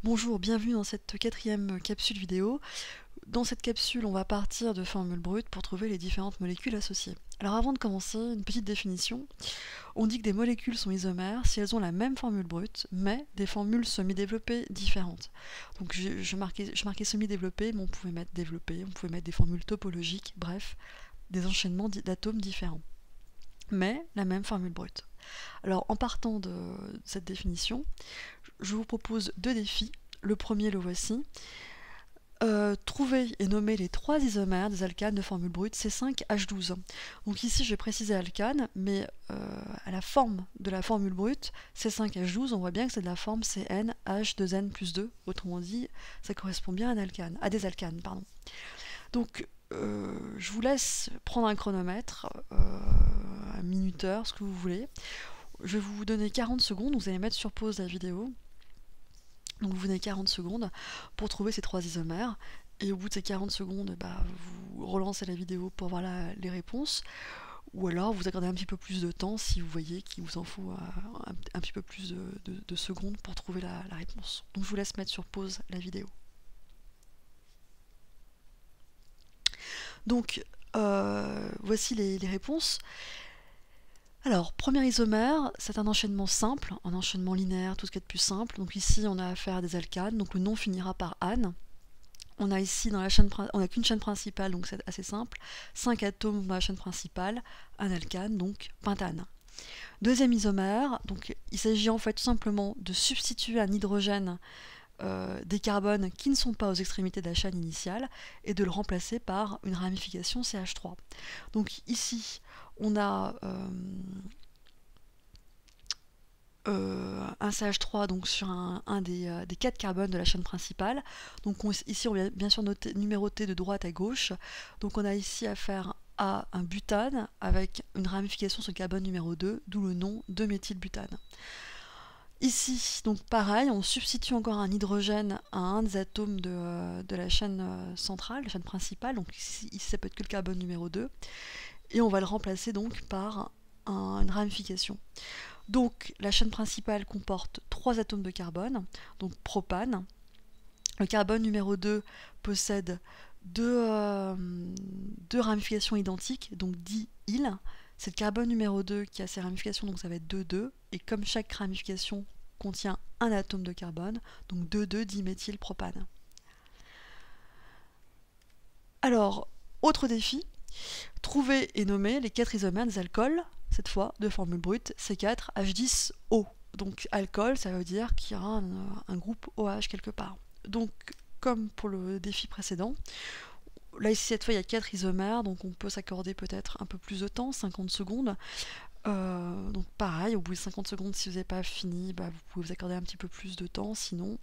Bonjour, bienvenue dans cette quatrième capsule vidéo. Dans cette capsule, on va partir de formules brutes pour trouver les différentes molécules associées. Alors avant de commencer, une petite définition. On dit que des molécules sont isomères si elles ont la même formule brute, mais des formules semi-développées différentes. Donc je marquais semi-développées, mais on pouvait mettre développées, on pouvait mettre des formules topologiques, bref, des enchaînements d'atomes différents. Mais la même formule brute. Alors en partant de cette définition, je vous propose deux défis. Le premier, le voici. Trouver et nommer les trois isomères des alcanes de formule brute C5H12. Donc ici j'ai précisé alcane, mais à la forme de la formule brute C5H12, on voit bien que c'est de la forme CnH2n plus 2. Autrement dit, ça correspond bien à des alcanes. Pardon. Donc je vous laisse prendre un chronomètre, un minuteur, ce que vous voulez. Je vais vous donner 40 secondes, vous allez mettre sur pause la vidéo. Donc vous venez 40 secondes pour trouver ces trois isomères. Et au bout de ces 40 secondes, vous relancez la vidéo pour voir les réponses. Ou alors vous accordez un petit peu plus de temps si vous voyez qu'il vous en faut un petit peu plus de secondes pour trouver la réponse. Donc je vous laisse mettre sur pause la vidéo. Donc voici les réponses. Alors, premier isomère, c'est un enchaînement simple, un enchaînement linéaire, tout ce qui est de plus simple. Donc ici, on a affaire à des alcanes, donc le nom finira par ane. On a ici, dans la chaîne, on n'a qu'une chaîne principale, donc c'est assez simple. 5 atomes dans la chaîne principale, un alcane, donc pentane. Deuxième isomère, donc il s'agit en fait tout simplement de substituer un hydrogène des carbones qui ne sont pas aux extrémités de la chaîne initiale et de le remplacer par une ramification CH3. Donc ici, on a un CH3 donc sur un des 4 carbones de la chaîne principale. Donc ici on va bien sûr numéroter de droite à gauche. Donc on a ici affaire à un butane avec une ramification sur le carbone numéro 2, d'où le nom de méthylbutane. Ici, donc pareil, on substitue encore un hydrogène à un des atomes de la chaîne centrale, la chaîne principale, donc ici ça peut être que le carbone numéro 2, et on va le remplacer donc par une ramification. Donc la chaîne principale comporte 3 atomes de carbone, donc propane. Le carbone numéro 2 possède deux ramifications identiques, donc di-il. C'est le carbone numéro 2 qui a ses ramifications, donc ça va être 2,2. Et comme chaque ramification contient un atome de carbone, donc 2,2-diméthylpropane. Alors, autre défi, trouver et nommer les 4 isomères des alcools, cette fois de formule brute C4H10O. Donc alcool, ça veut dire qu'il y aura un groupe OH quelque part. Donc, comme pour le défi précédent, là ici cette fois il y a 4 isomères, donc on peut s'accorder peut-être un peu plus de temps, 50 secondes. Donc pareil, au bout de 50 secondes, si vous n'avez pas fini, vous pouvez vous accorder un petit peu plus de temps, sinon,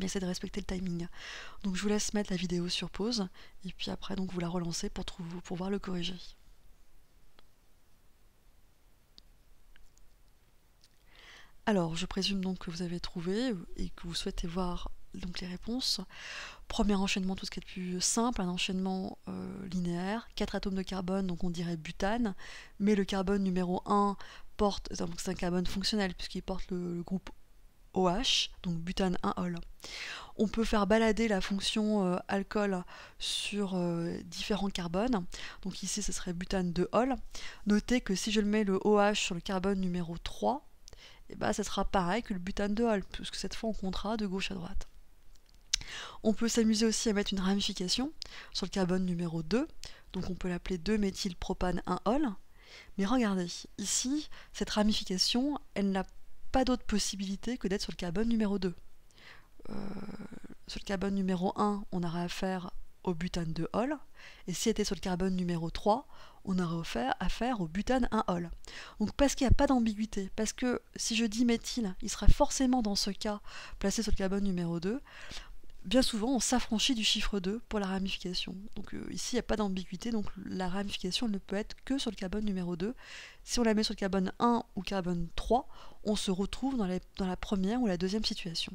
c'est de respecter le timing. Donc je vous laisse mettre la vidéo sur pause, et puis après donc vous la relancez pour pouvoir le corriger. Alors, je présume donc que vous avez trouvé et que vous souhaitez voir donc les réponses. Premier enchaînement, tout ce qui est plus simple, un enchaînement linéaire, 4 atomes de carbone, donc on dirait butane, mais le carbone numéro 1 porte, donc c'est un carbone fonctionnel puisqu'il porte le groupe OH, donc butane 1-ol. On peut faire balader la fonction alcool sur différents carbones, donc ici ce serait butane 2-ol. Notez que si je mets le OH sur le carbone numéro 3, ça sera pareil que le butane 2-ol, puisque cette fois on comptera de gauche à droite. On peut s'amuser aussi à mettre une ramification sur le carbone numéro 2, donc on peut l'appeler 2-méthylpropane 1-ol. Mais regardez, ici, cette ramification, elle n'a pas d'autre possibilité que d'être sur le carbone numéro 2. Sur le carbone numéro 1, on aura affaire au butane 2-ol, et si elle était sur le carbone numéro 3, on aurait affaire au butane 1-ol. Donc parce qu'il n'y a pas d'ambiguïté, parce que si je dis méthyle, il serait forcément dans ce cas placé sur le carbone numéro 2, bien souvent on s'affranchit du chiffre 2 pour la ramification. Donc ici il n'y a pas d'ambiguïté, donc la ramification elle ne peut être que sur le carbone numéro 2. Si on la met sur le carbone 1 ou carbone 3, on se retrouve dans la première ou la deuxième situation.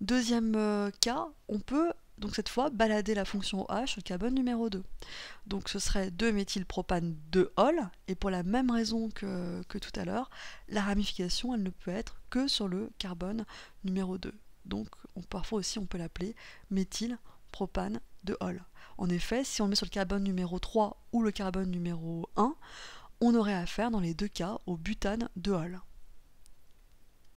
Deuxième cas, on peut donc cette fois balader la fonction OH sur le carbone numéro 2. Donc ce serait 2-méthylpropane 2-ol, et pour la même raison que tout à l'heure, la ramification elle ne peut être que sur le carbone numéro 2. donc parfois aussi on peut l'appeler méthylpropane de Hall. En effet, si on le met sur le carbone numéro 3 ou le carbone numéro 1, on aurait affaire dans les deux cas au butane de Hall.